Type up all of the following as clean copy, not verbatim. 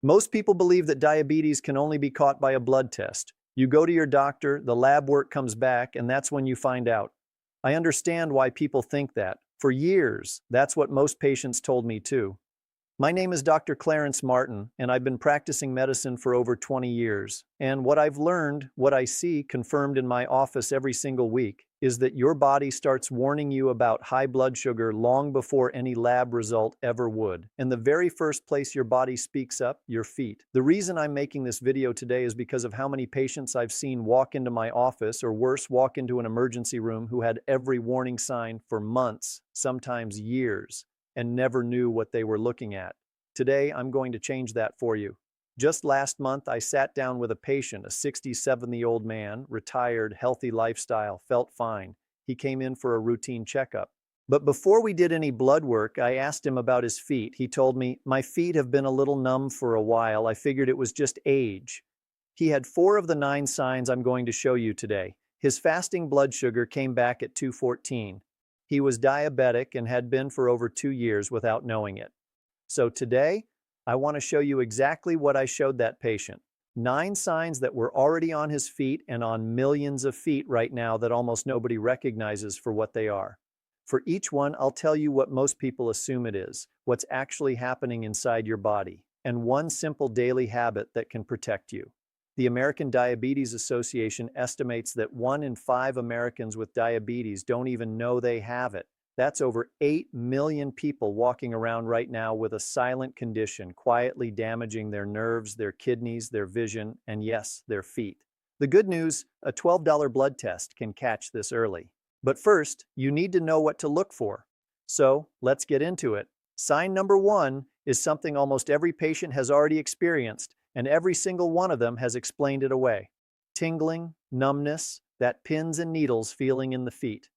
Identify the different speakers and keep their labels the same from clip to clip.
Speaker 1: Most people believe that diabetes can only be caught by a blood test. You go to your doctor, the lab work comes back, and that's when you find out. I understand why people think that. For years, that's what most patients told me too. My name is Dr. Clarence Martin, and I've been practicing medicine for over 20 years. And what I've learned, what I see confirmed in my office every single week, is that your body starts warning you about high blood sugar long before any lab result ever would. And the very first place your body speaks up, your feet. The reason I'm making this video today is because of how many patients I've seen walk into my office, or worse, walk into an emergency room, who had every warning sign for months, sometimes years, and never knew what they were looking at. Today, I'm going to change that for you. Just last month, I sat down with a patient, a 67-year-old man, retired, healthy lifestyle, felt fine. He came in for a routine checkup. But before we did any blood work, I asked him about his feet. He told me, "My feet have been a little numb for a while. I figured it was just age." He had 4 of the 9 signs I'm going to show you today. His fasting blood sugar came back at 214. He was diabetic and had been for over 2 years without knowing it. So today, I want to show you exactly what I showed that patient. 9 signs that were already on his feet and on millions of feet right now that almost nobody recognizes for what they are. For each one, I'll tell you what most people assume it is, what's actually happening inside your body, and one simple daily habit that can protect you. The American Diabetes Association estimates that 1 in 5 Americans with diabetes don't even know they have it. That's over 8 million people walking around right now with a silent condition, quietly damaging their nerves, their kidneys, their vision, and yes, their feet. The good news, a $12 blood test can catch this early. But first, you need to know what to look for. So, let's get into it. Sign number 1 is something almost every patient has already experienced, and every single one of them has explained it away. Tingling, numbness, that pins and needles feeling in the feet.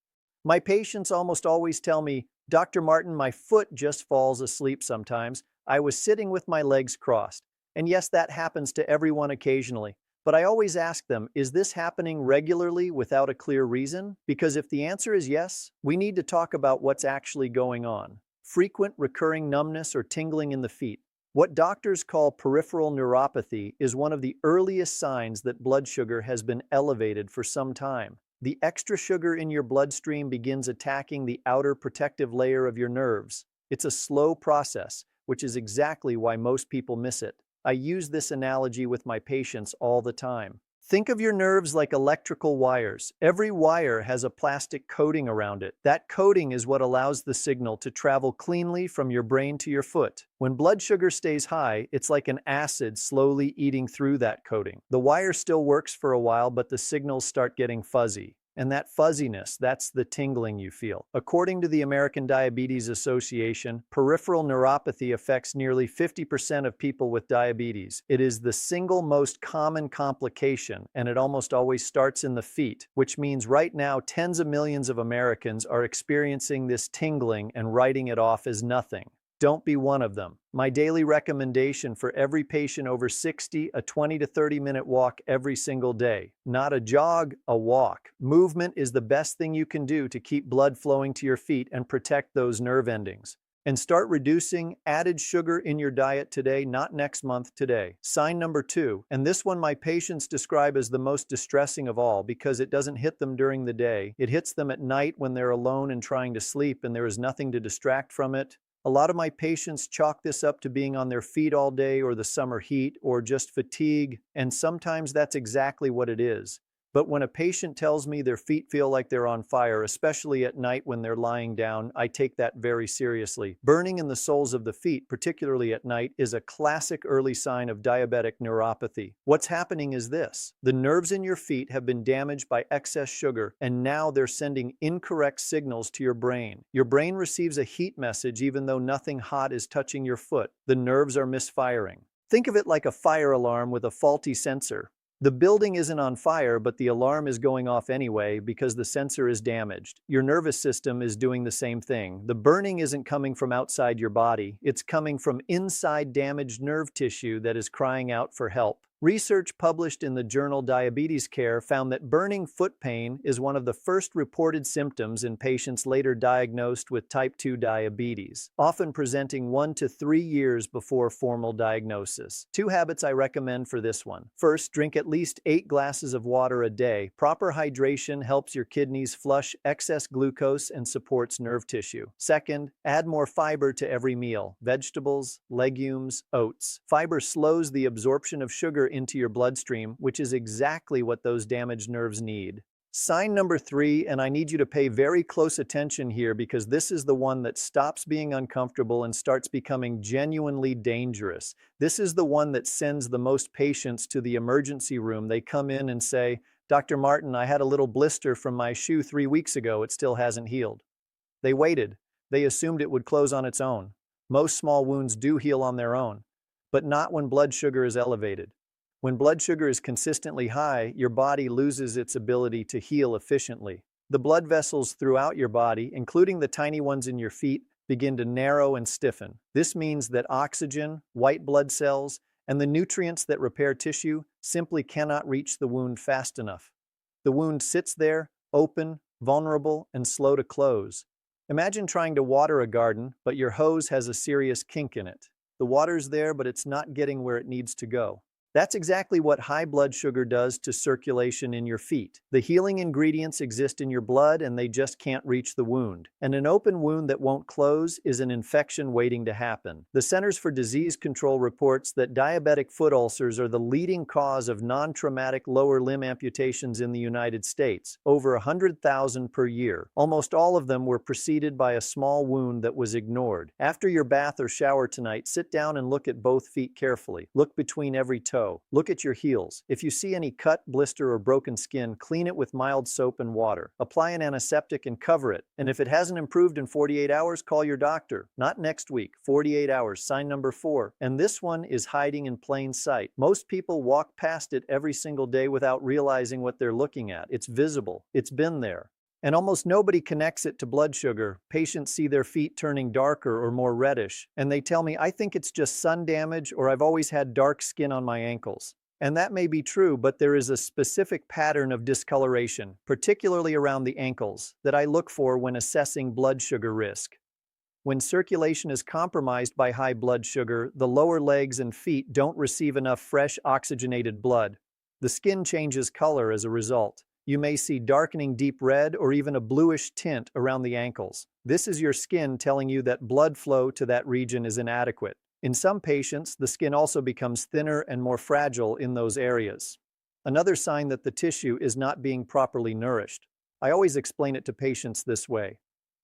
Speaker 1: My patients almost always tell me, "Dr. Martin, my foot just falls asleep sometimes. I was sitting with my legs crossed." And yes, that happens to everyone occasionally. But I always ask them, is this happening regularly without a clear reason? Because if the answer is yes, we need to talk about what's actually going on. Frequent recurring numbness or tingling in the feet. What doctors call peripheral neuropathy is one of the earliest signs that blood sugar has been elevated for some time. The extra sugar in your bloodstream begins attacking the outer protective layer of your nerves. It's a slow process, which is exactly why most people miss it. I use this analogy with my patients all the time. Think of your nerves like electrical wires. Every wire has a plastic coating around it. That coating is what allows the signal to travel cleanly from your brain to your foot. When blood sugar stays high, it's like an acid slowly eating through that coating. The wire still works for a while, but the signals start getting fuzzy. And that fuzziness, that's the tingling you feel. According to the American Diabetes Association, peripheral neuropathy affects nearly 50% of people with diabetes. It is the single most common complication, and it almost always starts in the feet, which means right now tens of millions of Americans are experiencing this tingling and writing it off as nothing. Don't be one of them. My daily recommendation for every patient over 60, a 20 to 30-minute walk every single day. Not a jog, a walk. Movement is the best thing you can do to keep blood flowing to your feet and protect those nerve endings. And start reducing added sugar in your diet today, not next month, today. Sign number 2, and this one my patients describe as the most distressing of all because it doesn't hit them during the day. It hits them at night when they're alone and trying to sleep and there is nothing to distract from it. A lot of my patients chalk this up to being on their feet all day or the summer heat or just fatigue, and sometimes that's exactly what it is. But when a patient tells me their feet feel like they're on fire, especially at night when they're lying down, I take that very seriously. Burning in the soles of the feet, particularly at night, is a classic early sign of diabetic neuropathy. What's happening is this: the nerves in your feet have been damaged by excess sugar, and now they're sending incorrect signals to your brain. Your brain receives a heat message even though nothing hot is touching your foot. The nerves are misfiring. Think of it like a fire alarm with a faulty sensor. The building isn't on fire, but the alarm is going off anyway because the sensor is damaged. Your nervous system is doing the same thing. The burning isn't coming from outside your body. It's coming from inside damaged nerve tissue that is crying out for help. Research published in the journal Diabetes Care found that burning foot pain is one of the first reported symptoms in patients later diagnosed with type 2 diabetes, often presenting 1 to 3 years before formal diagnosis. 2 habits I recommend for this one. First, drink at least 8 glasses of water a day. Proper hydration helps your kidneys flush excess glucose and supports nerve tissue. Second, add more fiber to every meal. Vegetables, legumes, oats. Fiber slows the absorption of sugar into your bloodstream, which is exactly what those damaged nerves need. Sign number 3, and I need you to pay very close attention here because this is the one that stops being uncomfortable and starts becoming genuinely dangerous. This is the one that sends the most patients to the emergency room. They come in and say, "Dr. Martin, I had a little blister from my shoe 3 weeks ago. It still hasn't healed." They waited. They assumed it would close on its own. Most small wounds do heal on their own, but not when blood sugar is elevated. When blood sugar is consistently high, your body loses its ability to heal efficiently. The blood vessels throughout your body, including the tiny ones in your feet, begin to narrow and stiffen. This means that oxygen, white blood cells, and the nutrients that repair tissue simply cannot reach the wound fast enough. The wound sits there, open, vulnerable, and slow to close. Imagine trying to water a garden, but your hose has a serious kink in it. The water's there, but it's not getting where it needs to go. That's exactly what high blood sugar does to circulation in your feet. The healing ingredients exist in your blood and they just can't reach the wound. And an open wound that won't close is an infection waiting to happen. The Centers for Disease Control reports that diabetic foot ulcers are the leading cause of non-traumatic lower limb amputations in the United States, over 100,000 per year. Almost all of them were preceded by a small wound that was ignored. After your bath or shower tonight, sit down and look at both feet carefully. Look between every toe. Look at your heels. If you see any cut, blister, or broken skin, clean it with mild soap and water. Apply an antiseptic and cover it. And if it hasn't improved in 48 hours, call your doctor. Not next week, 48 hours. Sign number 4. And this one is hiding in plain sight. Most people walk past it every single day without realizing what they're looking at. It's visible. It's been there. And almost nobody connects it to blood sugar. Patients see their feet turning darker or more reddish, and they tell me, "I think it's just sun damage or I've always had dark skin on my ankles." And that may be true, but there is a specific pattern of discoloration, particularly around the ankles, that I look for when assessing blood sugar risk. When circulation is compromised by high blood sugar, the lower legs and feet don't receive enough fresh oxygenated blood. The skin changes color as a result. You may see darkening deep red or even a bluish tint around the ankles. This is your skin telling you that blood flow to that region is inadequate. In some patients, the skin also becomes thinner and more fragile in those areas. Another sign that the tissue is not being properly nourished. I always explain it to patients this way.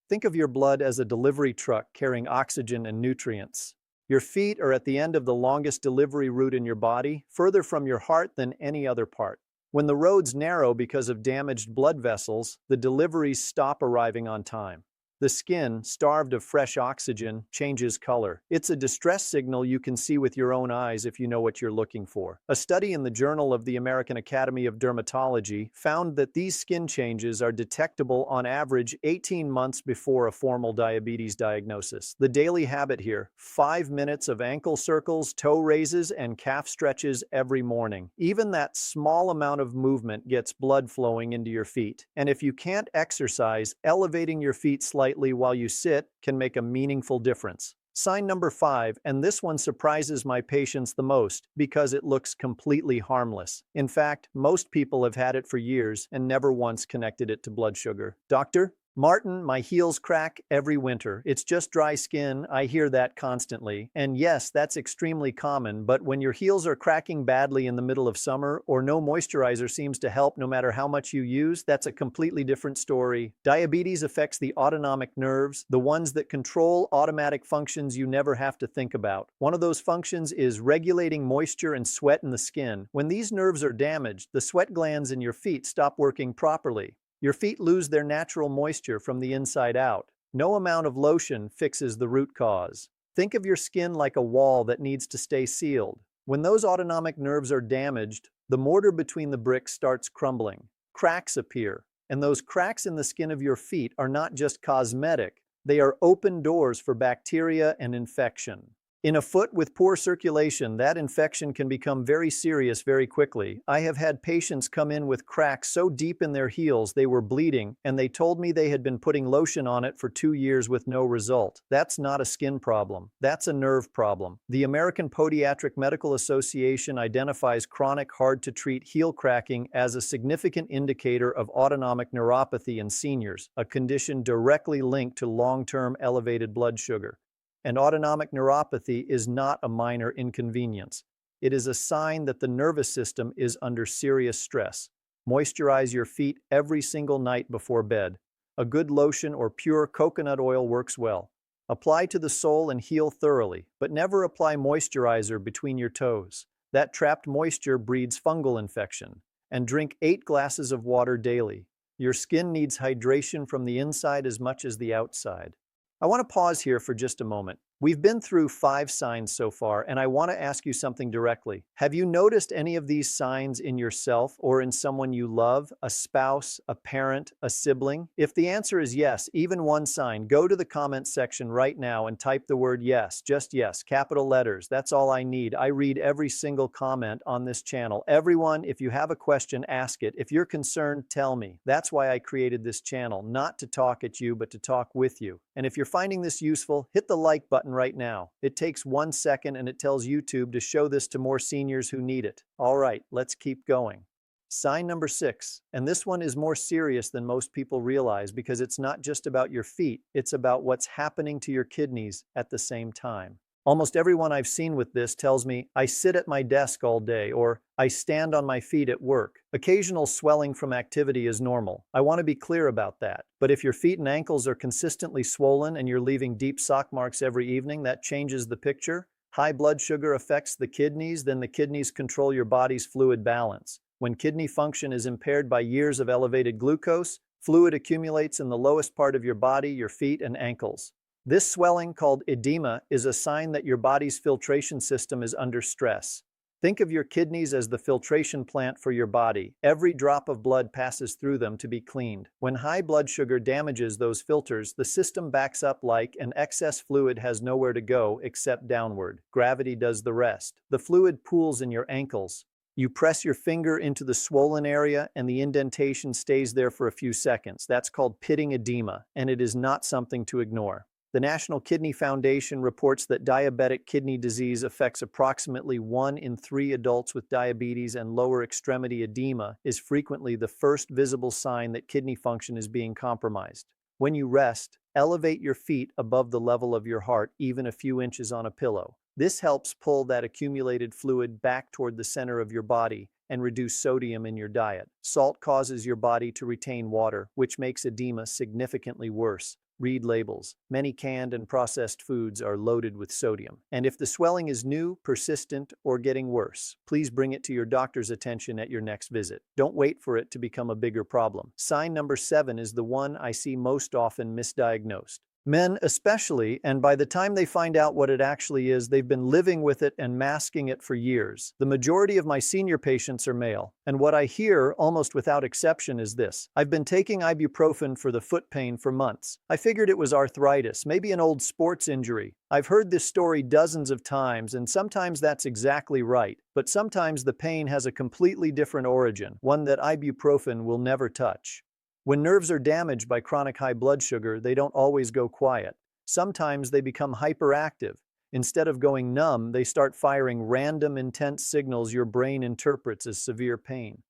Speaker 1: Think of your blood as a delivery truck carrying oxygen and nutrients. Your feet are at the end of the longest delivery route in your body, further from your heart than any other part. When the roads narrow because of damaged blood vessels, the deliveries stop arriving on time. The skin, starved of fresh oxygen, changes color. It's a distress signal you can see with your own eyes if you know what you're looking for. A study in the Journal of the American Academy of Dermatology found that these skin changes are detectable on average 18 months before a formal diabetes diagnosis. The daily habit here: 5 minutes of ankle circles, toe raises, and calf stretches every morning. Even that small amount of movement gets blood flowing into your feet. And if you can't exercise, elevating your feet slightly while you sit can make a meaningful difference. Sign number 5, and this one surprises my patients the most because it looks completely harmless. In fact, most people have had it for years and never once connected it to blood sugar. "Doctor Martin, my heels crack every winter. It's just dry skin." I hear that constantly. And yes, that's extremely common, but when your heels are cracking badly in the middle of summer or no moisturizer seems to help no matter how much you use, that's a completely different story. Diabetes affects the autonomic nerves, the ones that control automatic functions you never have to think about. One of those functions is regulating moisture and sweat in the skin. When these nerves are damaged, the sweat glands in your feet stop working properly. Your feet lose their natural moisture from the inside out. No amount of lotion fixes the root cause. Think of your skin like a wall that needs to stay sealed. When those autonomic nerves are damaged, the mortar between the bricks starts crumbling. Cracks appear, and those cracks in the skin of your feet are not just cosmetic, they are open doors for bacteria and infection. In a foot with poor circulation, that infection can become very serious very quickly. I have had patients come in with cracks so deep in their heels they were bleeding, and they told me they had been putting lotion on it for 2 years with no result. That's not a skin problem. That's a nerve problem. The American Podiatric Medical Association identifies chronic hard-to-treat heel cracking as a significant indicator of autonomic neuropathy in seniors, a condition directly linked to long-term elevated blood sugar. And autonomic neuropathy is not a minor inconvenience. It is a sign that the nervous system is under serious stress. Moisturize your feet every single night before bed. A good lotion or pure coconut oil works well. Apply to the sole and heel thoroughly, but never apply moisturizer between your toes. That trapped moisture breeds fungal infection. And drink 8 glasses of water daily. Your skin needs hydration from the inside as much as the outside. I want to pause here for just a moment. We've been through 5 signs so far, and I want to ask you something directly. Have you noticed any of these signs in yourself or in someone you love, a spouse, a parent, a sibling? If the answer is yes, even one sign, go to the comment section right now and type the word yes, just yes, capital letters. That's all I need. I read every single comment on this channel. Everyone, if you have a question, ask it. If you're concerned, tell me. That's why I created this channel, not to talk at you, but to talk with you. And if you're finding this useful, hit the like button right now. It takes 1 second and it tells YouTube to show this to more seniors who need it. All right, let's keep going. Sign number 6, and this one is more serious than most people realize because it's not just about your feet, it's about what's happening to your kidneys at the same time. Almost everyone I've seen with this tells me, I sit at my desk all day, or I stand on my feet at work. Occasional swelling from activity is normal. I want to be clear about that. But if your feet and ankles are consistently swollen and you're leaving deep sock marks every evening, that changes the picture. High blood sugar affects the kidneys, then the kidneys control your body's fluid balance. When kidney function is impaired by years of elevated glucose, fluid accumulates in the lowest part of your body, your feet and ankles. This swelling, called edema, is a sign that your body's filtration system is under stress. Think of your kidneys as the filtration plant for your body. Every drop of blood passes through them to be cleaned. When high blood sugar damages those filters, the system backs up like an excess fluid has nowhere to go except downward. Gravity does the rest. The fluid pools in your ankles. You press your finger into the swollen area and the indentation stays there for a few seconds. That's called pitting edema, and it is not something to ignore. The National Kidney Foundation reports that diabetic kidney disease affects approximately 1 in 3 adults with diabetes, and lower extremity edema is frequently the first visible sign that kidney function is being compromised. When you rest, elevate your feet above the level of your heart, even a few inches on a pillow. This helps pull that accumulated fluid back toward the center of your body and reduce sodium in your diet. Salt causes your body to retain water, which makes edema significantly worse. Read labels. Many canned and processed foods are loaded with sodium. And if the swelling is new, persistent, or getting worse, please bring it to your doctor's attention at your next visit. Don't wait for it to become a bigger problem. Sign number 7 is the one I see most often misdiagnosed. Men especially, and by the time they find out what it actually is, they've been living with it and masking it for years. The majority of my senior patients are male, and what I hear, almost without exception, is this: I've been taking ibuprofen for the foot pain for months. I figured it was arthritis, maybe an old sports injury. I've heard this story dozens of times, and sometimes that's exactly right, but sometimes the pain has a completely different origin, one that ibuprofen will never touch. When nerves are damaged by chronic high blood sugar, they don't always go quiet. Sometimes they become hyperactive. Instead of going numb, they start firing random, intense signals your brain interprets as severe pain.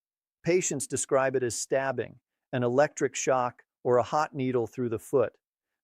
Speaker 1: Patients describe it as stabbing, an electric shock, or a hot needle through the foot.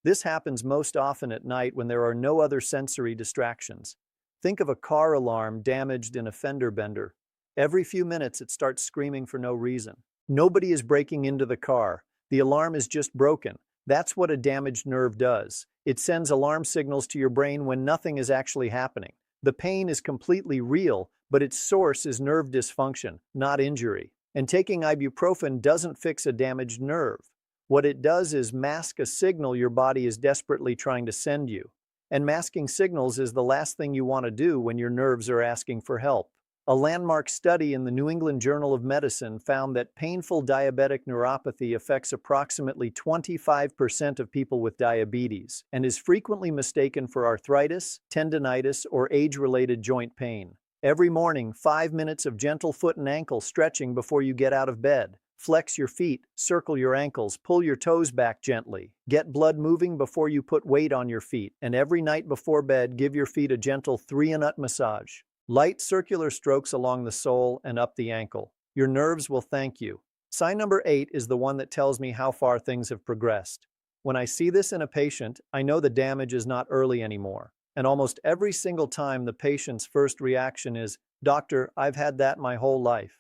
Speaker 1: This happens most often at night when there are no other sensory distractions. Think of a car alarm damaged in a fender bender. Every few minutes it starts screaming for no reason. Nobody is breaking into the car. The alarm is just broken. That's what a damaged nerve does. It sends alarm signals to your brain when nothing is actually happening. The pain is completely real, but its source is nerve dysfunction, not injury. And taking ibuprofen doesn't fix a damaged nerve. What it does is mask a signal your body is desperately trying to send you. And masking signals is the last thing you want to do when your nerves are asking for help. A landmark study in the New England Journal of Medicine found that painful diabetic neuropathy affects approximately 25% of people with diabetes and is frequently mistaken for arthritis, tendinitis, or age-related joint pain. Every morning, 5 minutes of gentle foot and ankle stretching before you get out of bed. Flex your feet, circle your ankles, pull your toes back gently. Get blood moving before you put weight on your feet, and every night before bed, give your feet a gentle 3-nut massage. Light circular strokes along the sole and up the ankle. Your nerves will thank you. Sign number 8 is the one that tells me how far things have progressed. When I see this in a patient, I know the damage is not early anymore. And almost every single time the patient's first reaction is, "Doctor, I've had that my whole life."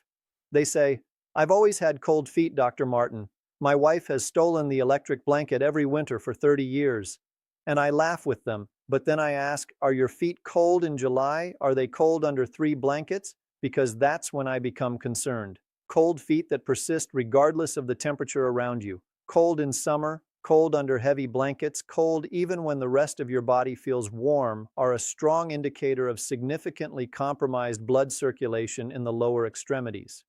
Speaker 1: They say, "I've always had cold feet, Dr. Martin. My wife has stolen the electric blanket every winter for 30 years. And I laugh with them, but then I ask, "Are your feet cold in July? Are they cold under 3 blankets?" Because that's when I become concerned. Cold feet that persist regardless of the temperature around you. Cold in summer, cold under heavy blankets, cold even when the rest of your body feels warm, are a strong indicator of significantly compromised blood circulation in the lower extremities.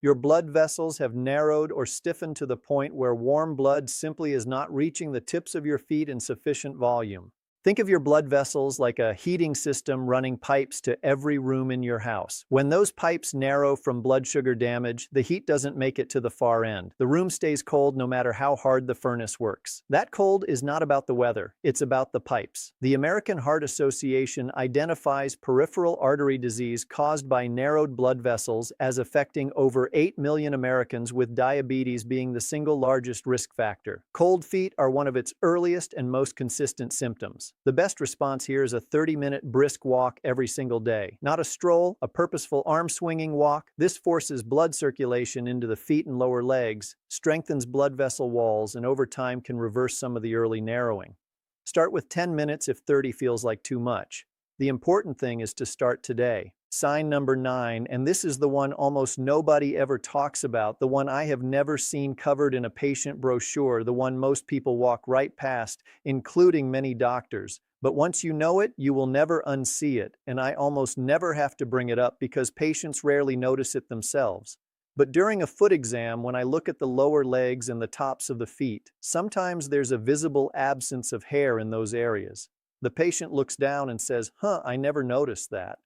Speaker 1: Your blood vessels have narrowed or stiffened to the point where warm blood simply is not reaching the tips of your feet in sufficient volume. Think of your blood vessels like a heating system running pipes to every room in your house. When those pipes narrow from blood sugar damage, the heat doesn't make it to the far end. The room stays cold no matter how hard the furnace works. That cold is not about the weather, it's about the pipes. The American Heart Association identifies peripheral artery disease caused by narrowed blood vessels as affecting over 8 million Americans, with diabetes being the single largest risk factor. Cold feet are one of its earliest and most consistent symptoms. The best response here is a 30-minute brisk walk every single day. Not a stroll, a purposeful arm-swinging walk. This forces blood circulation into the feet and lower legs, strengthens blood vessel walls, and over time can reverse some of the early narrowing. Start with 10 minutes if 30 feels like too much. The important thing is to start today. Sign number 9, and this is the one almost nobody ever talks about, the one I have never seen covered in a patient brochure, the one most people walk right past, including many doctors. But once you know it, you will never unsee it, and I almost never have to bring it up because patients rarely notice it themselves. But during a foot exam, when I look at the lower legs and the tops of the feet, sometimes there's a visible absence of hair in those areas. The patient looks down and says, I never noticed that."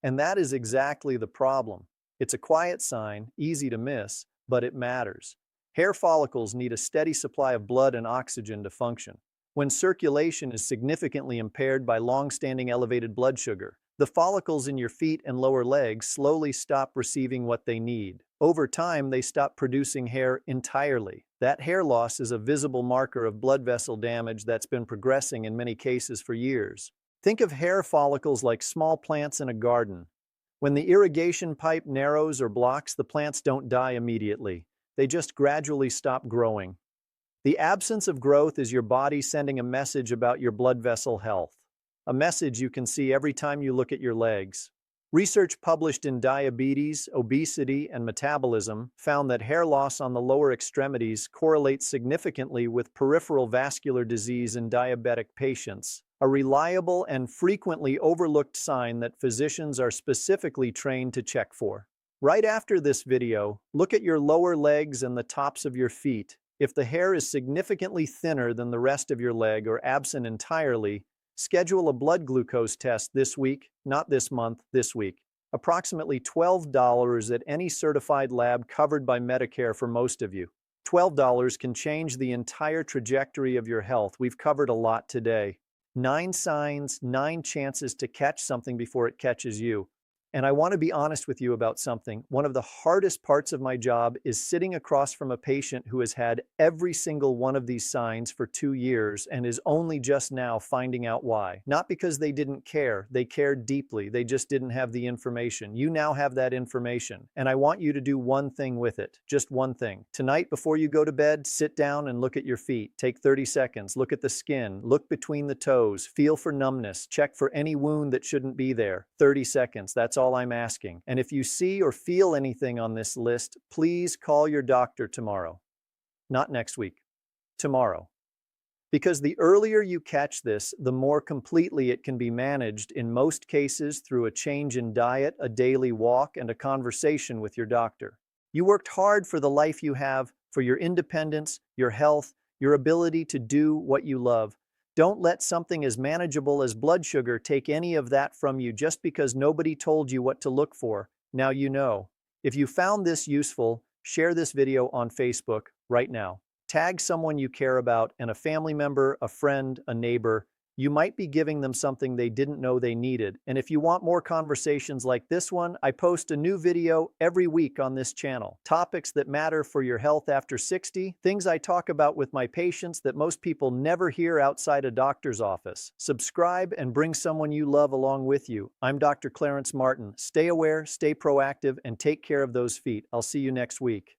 Speaker 1: And that is exactly the problem. It's a quiet sign, easy to miss, but it matters. Hair follicles need a steady supply of blood and oxygen to function. When circulation is significantly impaired by long-standing elevated blood sugar, the follicles in your feet and lower legs slowly stop receiving what they need. Over time, they stop producing hair entirely. That hair loss is a visible marker of blood vessel damage that's been progressing in many cases for years. Think of hair follicles like small plants in a garden. When the irrigation pipe narrows or blocks, the plants don't die immediately. They just gradually stop growing. The absence of growth is your body sending a message about your blood vessel health. A message you can see every time you look at your legs. Research published in Diabetes, Obesity, and Metabolism found that hair loss on the lower extremities correlates significantly with peripheral vascular disease in diabetic patients, a reliable and frequently overlooked sign that physicians are specifically trained to check for. Right after this video, look at your lower legs and the tops of your feet. If the hair is significantly thinner than the rest of your leg or absent entirely, schedule a blood glucose test this week, not this month, this week. Approximately $12 at any certified lab covered by Medicare for most of you. $12 can change the entire trajectory of your health. We've covered a lot today. 9 signs, 9 chances to catch something before it catches you. And I want to be honest with you about something. One of the hardest parts of my job is sitting across from a patient who has had every single one of these signs for 2 years and is only just now finding out why. Not because they didn't care. They cared deeply. They just didn't have the information. You now have that information, and I want you to do one thing with it. Just one thing. Tonight, before you go to bed, sit down and look at your feet. Take 30 seconds. Look at the skin. Look between the toes. Feel for numbness. Check for any wound that shouldn't be there. 30 seconds. That's all I'm asking. And if you see or feel anything on this list, please call your doctor tomorrow. Not next week. Tomorrow. Because the earlier you catch this, the more completely it can be managed, in most cases through a change in diet, a daily walk, and a conversation with your doctor. You worked hard for the life you have, for your independence, your health, your ability to do what you love. Don't let something as manageable as blood sugar take any of that from you just because nobody told you what to look for. Now you know. If you found this useful, share this video on Facebook right now. Tag someone you care about and a family member, a friend, a neighbor. You might be giving them something they didn't know they needed. And if you want more conversations like this one, I post a new video every week on this channel. Topics that matter for your health after 60, things I talk about with my patients that most people never hear outside a doctor's office. Subscribe and bring someone you love along with you. I'm Dr. Clarence Martin. Stay aware, stay proactive, and take care of those feet. I'll see you next week.